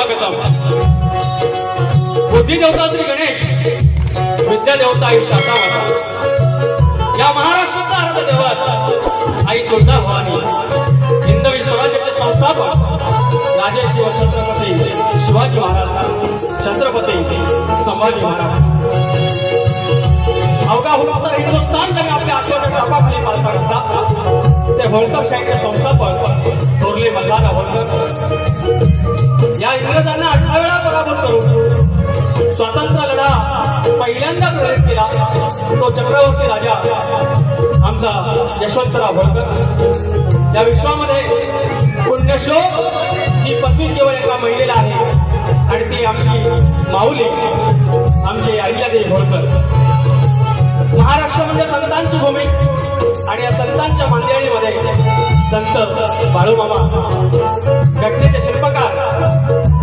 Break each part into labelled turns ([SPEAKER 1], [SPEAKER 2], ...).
[SPEAKER 1] स्वागतम। बुद्धी देवता श्री गणेश, विद्या देवता आई शारदा, या महाराष्ट्राचा आराध्य दैवत आई तुळजा भवानी, हिंदवी स्वराज्याचे संस्थापक राजे शिवछत्रपती शिवाजी महाराज, छत्रपती संभाजी महाराज। अवघा हुलाचा हिंदुस्थान जरी आपल्या आशीर्वादाच्या आपापली पालखा घातला, ते होळकर शाहीचे संस्थापक थोरले मल्हार होळकर या इंग्रजांना 18 वेळा पराभूत करून स्वातंत्र्य लढा पहिल्यांदा प्रेरित केला तो चक्रवर्ती राजा आमचा यशवंतराव होळकर। या विश्वामध्ये पुण्यश्लोक ही पत्नी केवळ एका महिलेला आहे आणि ती आमची माऊली, आमची अहिल्यादेवी होळकर। महाराष्ट्र म्हणजे संतांची भूमी आणि या संतांच्या मांदियाळीमध्ये संत बाळूमामा, घटनेचे शिल्पकार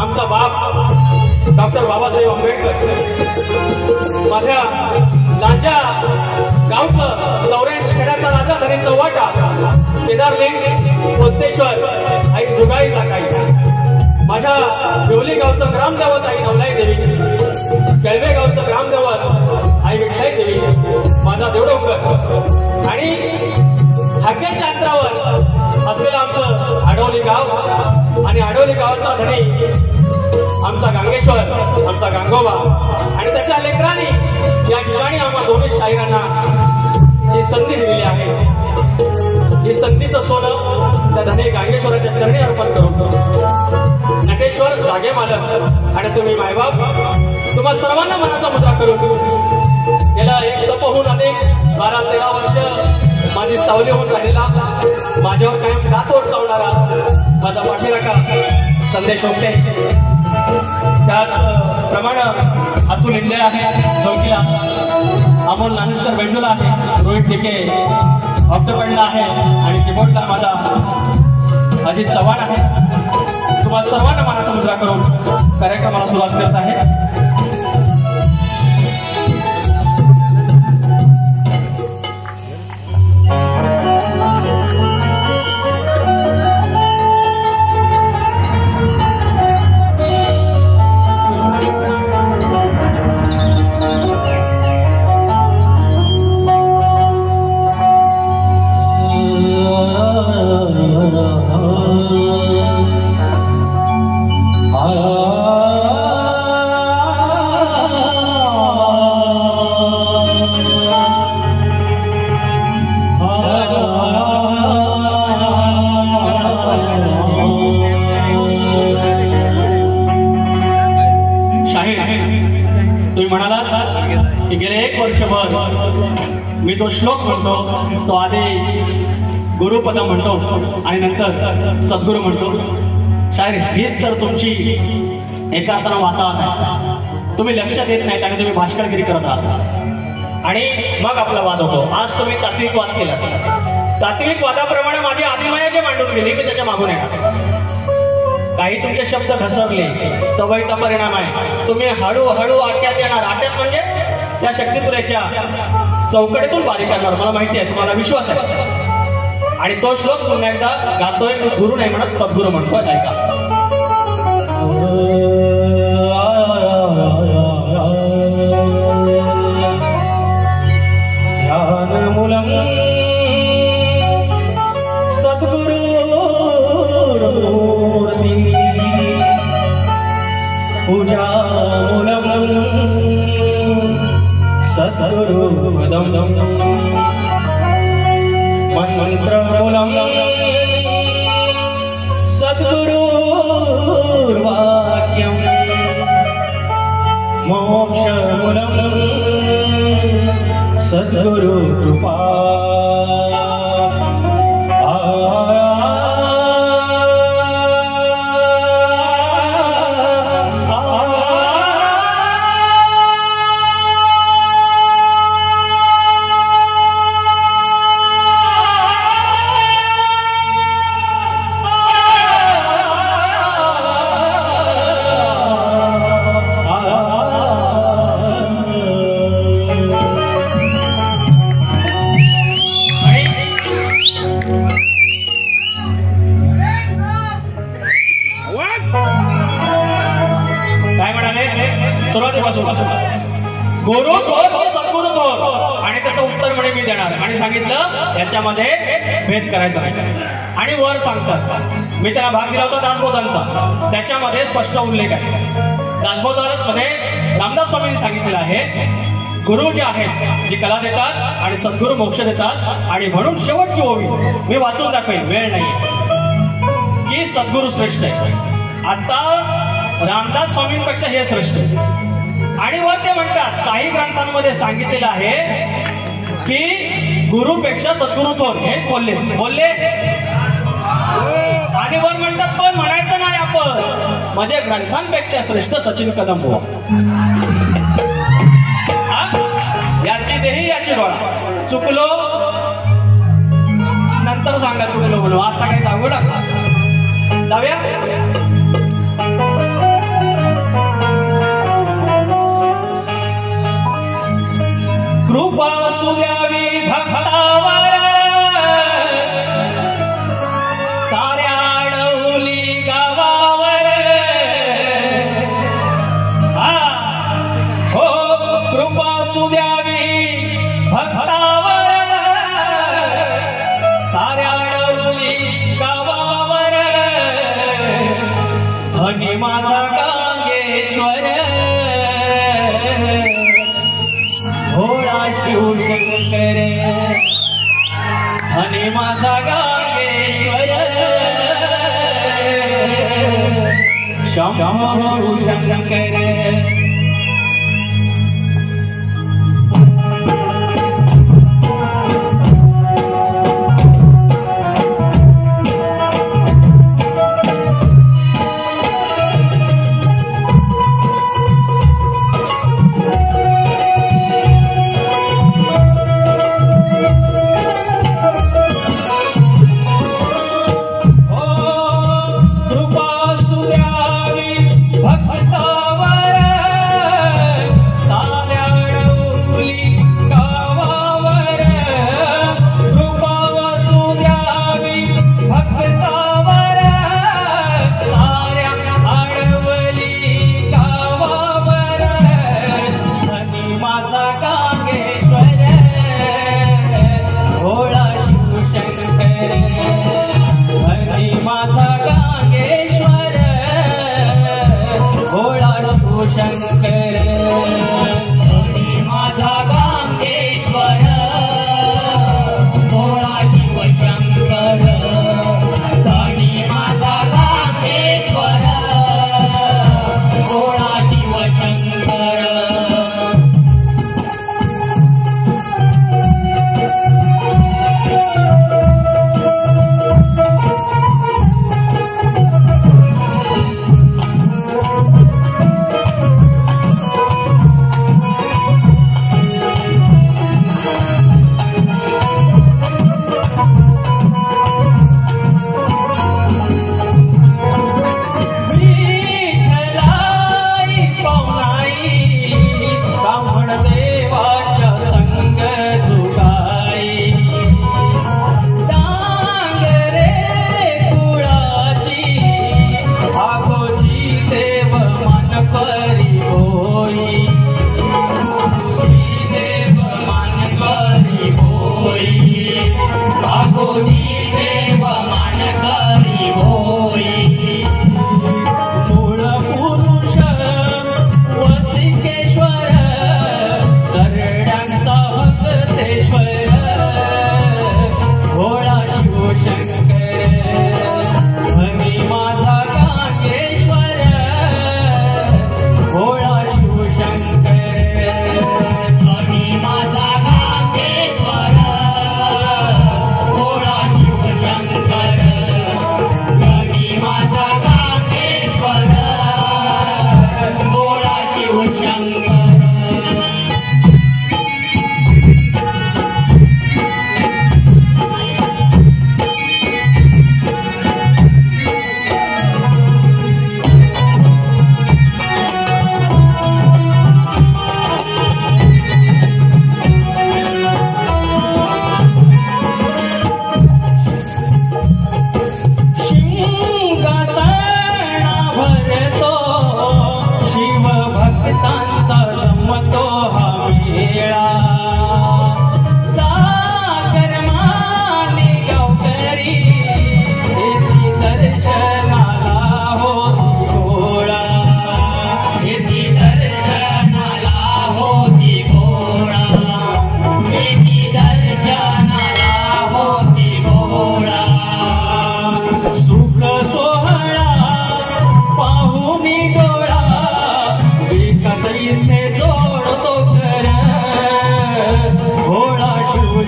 [SPEAKER 1] आमचा बाप डॉक्टर बाबासाहेब आंबेडकर, माझ्या लांजा गावचं 84 खेड्याचा राजा धनी चौवाटा, केदारलिंग, कोतेश्वर आई जुगाई टाकाई, माझ्या देवली गावचं ग्रामदेवत आई नवलाई देवी, केळवे गावचं ग्रामदेवत आई विठ्ठाई देवी, माझा देवडोंगर आणि हाकेच्या अंतरावर असलेलं आमचं आडवली गाव आणि आडवली गावाचा धनी आमचा गांगेश्वर, आमचा गांगोबा आणि त्याच्या लेकरांनी या ठिकाणी आम्हा दोन्ही शाहिरांना जी संधी दिलेली आहे, ही संधीचं सोनं त्या धनी गांगेश्वराच्या चरणी अर्पण करून नटेश्वर जागे मालक आणि तुम्ही मायबाप तुम्हा सर्वांना मनाचा मुद्रा करून गेला एक तप होऊन अनेक 12-13 वर्ष माझी सावली होऊन राहिलेला, माझ्यावर कायम दातोड चावणारा माझा पाठीराखा संदेश होते। त्याचप्रमाणे अतुल इंदे आहे चौकीला, अमोल नानेश्वर बेंडूला आहे, रोहित टिके ऑक्टोपॅडला आहे आणि कीबोर्डला माझा अजित चव्हाण आहे। तुम्हाला सर्वांना मनाचा मुद्रा करून कार्यक्रमाला सुरुवात करत आहे। मी जो श्लोक म्हणतो तो आधी गुरुपद म्हणतो आणि नंतर सद्गुरू म्हणतो। शाहीर हीच तर तुमची एका अर्थानं वातावरण आहे, तुम्ही लक्ष देत नाहीत आणि तुम्ही भाष्करगिरी करत राहता आणि मग आपला वाद होतो। आज तुम्ही तात्विक वाद केला, तात्विक वादाप्रमाणे माझी आदिमाया जे मांडून गेली मी त्याच्या मागून येणार। काही तुमचे शब्द घसरले, सवयीचा परिणाम आहे। तुम्ही हळूहळू आट्यात येणार, आट्यात म्हणजे या शक्तितुल्याच्या चौकडेतून बारीक करणार, मला माहिती आहे, तुम्हाला विश्वास आहे। आणि तो श्लोक पुन्हा एकदा गातोय, गुरु नाही म्हणत सद्गुरू म्हणतोय, ऐका। मंत्रमूलम सद्गुरुर्वाक्यम मोक्षमूलम सद्गुरु कृपा। पासून गुरु थोर सद्गुरु थोर, आणि त्याचं उत्तर म्हणे मी देणार. आणि सांगितलं याच्यामध्ये भेद करायचा नाही. आणि वर सांगतात, मी त्याला भाग दिला होता दासबोधांचा, त्याच्यामध्ये स्पष्ट उल्लेख आहे. दासबोधामध्ये रामदास स्वामींनी सांगितलेलं आहे, गुरु जे आहेत जी कला देतात आणि सद्गुरु मोक्ष देतात. आणि म्हणून शेवटची ओवी मी वाचून दाखवेन, वेळ नाही, की सद्गुरु श्रेष्ठ आहे. आता रामदास स्वामींपेक्षा हे श्रेष्ठ आहे. आणि वर ते म्हणतात, काही ग्रंथांमध्ये सांगितलेलं आहे की गुरुपेक्षा सद्गुरु थोर. हे बोलले आणि वर म्हणतात पण म्हणायचं नाही आपण, म्हणजे ग्रंथांपेक्षा श्रेष्ठ सचिन कदम बुवा. याची देही याची डोळा. चुकलो नंतर सांगा चुकलो म्हणून, आता काही सांगू नका. जाऊया. कृपा सुद्यावी भक्तावर साऱ्या अडवली गावावर. हो कृपा सुद्यावी भक्तावर साऱ्या अडवली गावावर. धनी माझा गांगेश्वर भोळा शिवशंकर. धनी माझा गांगेश्वर शंभो शिवशंकर.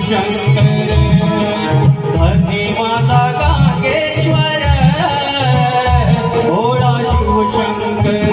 [SPEAKER 1] शिवशंकर धनी माता गांगेश्वर भोळा शिवशंकर